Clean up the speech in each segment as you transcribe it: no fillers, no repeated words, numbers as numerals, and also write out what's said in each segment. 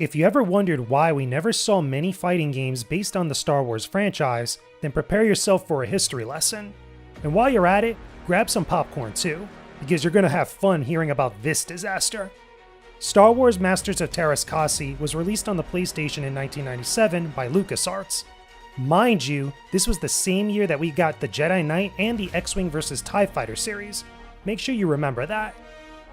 If you ever wondered why we never saw many fighting games based on the Star Wars franchise, then prepare yourself for a history lesson. And while you're at it, grab some popcorn too, because you're gonna have fun hearing about this disaster. Star Wars Masters of Teras was released on the PlayStation in 1997 by LucasArts. Mind you, this was the same year that we got the Jedi Knight and the X-Wing vs. TIE Fighter series. Make sure you remember that.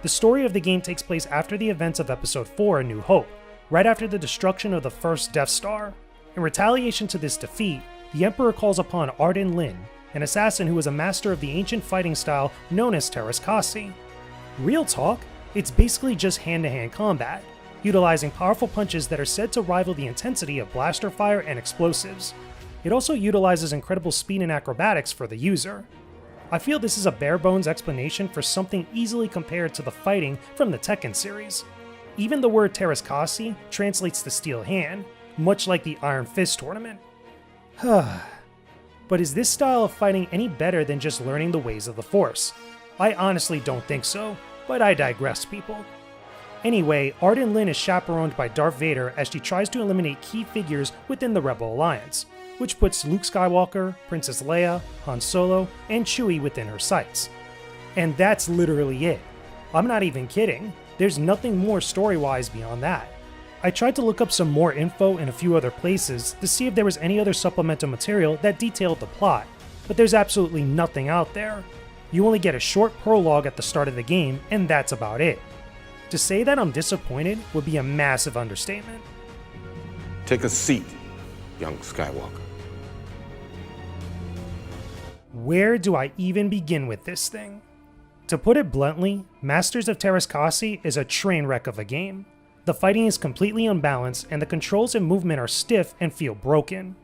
The story of the game takes place after the events of Episode 4 A New Hope, right after the destruction of the first Death Star. In retaliation to this defeat, the Emperor calls upon Arden Lin, an assassin who was a master of the ancient fighting style known as Teras. Real talk, it's basically just hand-to-hand combat, utilizing powerful punches that are said to rival the intensity of blaster fire and explosives. It also utilizes incredible speed and acrobatics for the user. I feel this is a bare-bones explanation for something easily compared to the fighting from the Tekken series. Even the word Teras translates to steel hand, much like the Iron Fist tournament. But is this style of fighting any better than just learning the ways of the Force? I honestly don't think so, but I digress, people. Anyway, Arden Lin is chaperoned by Darth Vader as she tries to eliminate key figures within the Rebel Alliance, which puts Luke Skywalker, Princess Leia, Han Solo, and Chewie within her sights. And that's literally it. I'm not even kidding. There's nothing more story-wise beyond that. I tried to look up some more info in a few other places to see if there was any other supplemental material that detailed the plot, but there's absolutely nothing out there. You only get a short prologue at the start of the game, and that's about it. To say that I'm disappointed would be a massive understatement. Take a seat, young Skywalker. Where do I even begin with this thing? To put it bluntly, Masters of Teras is a train wreck of a game. The fighting is completely unbalanced, and the controls and movement are stiff and feel broken.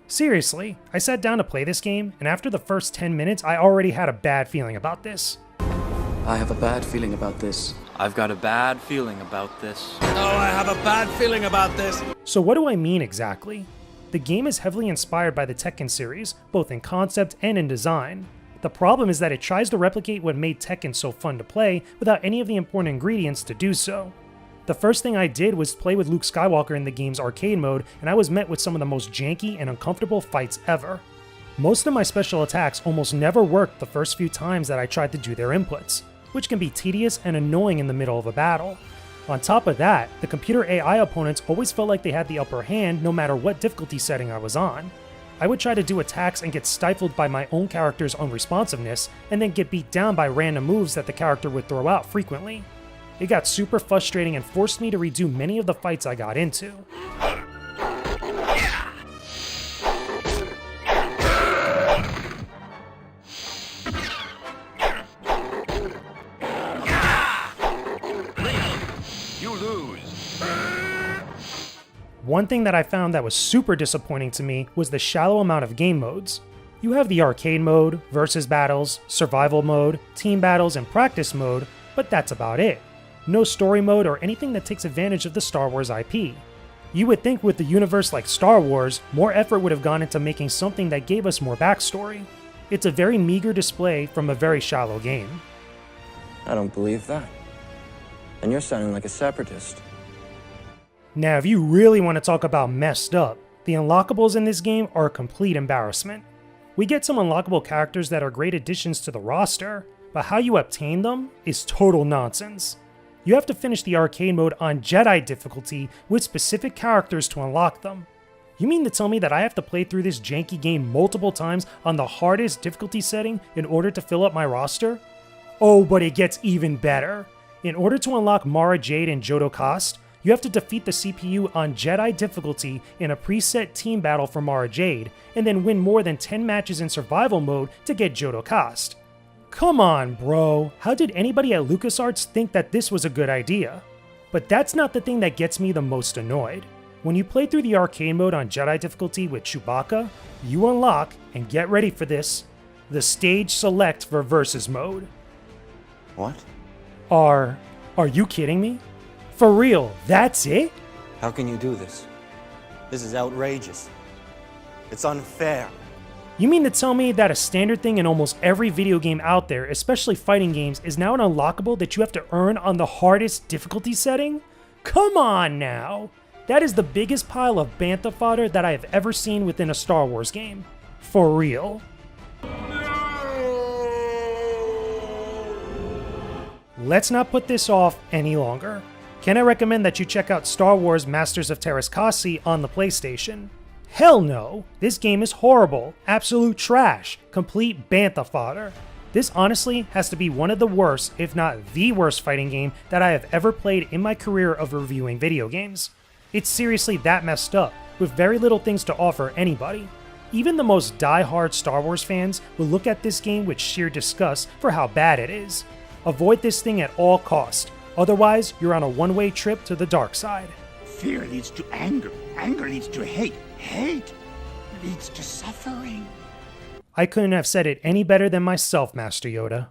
Seriously, I sat down to play this game, and after the first 10 minutes I already had a bad feeling about this. I have a bad feeling about this. I've got a bad feeling about this. Oh, I have a bad feeling about this. So what do I mean exactly? The game is heavily inspired by the Tekken series, both in concept and in design. The problem is that it tries to replicate what made Tekken so fun to play without any of the important ingredients to do so. The first thing I did was play with Luke Skywalker in the game's arcade mode, and I was met with some of the most janky and uncomfortable fights ever. Most of my special attacks almost never worked the first few times that I tried to do their inputs, which can be tedious and annoying in the middle of a battle. On top of that, the computer AI opponents always felt like they had the upper hand no matter what difficulty setting I was on. I would try to do attacks and get stifled by my own character's unresponsiveness, and then get beat down by random moves that the character would throw out frequently. It got super frustrating and forced me to redo many of the fights I got into. You lose. One thing that I found that was super disappointing to me was the shallow amount of game modes. You have the arcade mode, versus battles, survival mode, team battles, and practice mode, but that's about it. No story mode or anything that takes advantage of the Star Wars IP. You would think with a universe like Star Wars, more effort would have gone into making something that gave us more backstory. It's a very meager display from a very shallow game. I don't believe that. And you're sounding like a separatist. Now, if you really want to talk about messed up, the unlockables in this game are a complete embarrassment. We get some unlockable characters that are great additions to the roster, but how you obtain them is total nonsense. You have to finish the arcade mode on Jedi difficulty with specific characters to unlock them. You mean to tell me that I have to play through this janky game multiple times on the hardest difficulty setting in order to fill up my roster? Oh, but it gets even better. In order to unlock Mara Jade and Jodo Kast, you have to defeat the CPU on Jedi difficulty in a preset team battle for Mara Jade, and then win more than 10 matches in survival mode to get Jodo Kast. Come on, bro. How did anybody at LucasArts think that this was a good idea? But that's not the thing that gets me the most annoyed. When you play through the arcade mode on Jedi difficulty with Chewbacca, you unlock, and get ready for this, the stage select for versus mode. What? Are you kidding me? For real, that's it? How can you do this? This is outrageous. It's unfair. You mean to tell me that a standard thing in almost every video game out there, especially fighting games, is now an unlockable that you have to earn on the hardest difficulty setting? Come on now! That is the biggest pile of bantha fodder that I have ever seen within a Star Wars game. For real. Let's not put this off any longer. Can I recommend that you check out Star Wars Masters of Teras on the PlayStation? Hell no! This game is horrible, absolute trash, complete bantha fodder. This honestly has to be one of the worst, if not the worst fighting game that I have ever played in my career of reviewing video games. It's seriously that messed up, with very little things to offer anybody. Even the most die-hard Star Wars fans will look at this game with sheer disgust for how bad it is. Avoid this thing at all costs, otherwise you're on a one-way trip to the dark side. Fear leads to anger. Anger leads to hate. Hate leads to suffering. I couldn't have said it any better than myself, Master Yoda.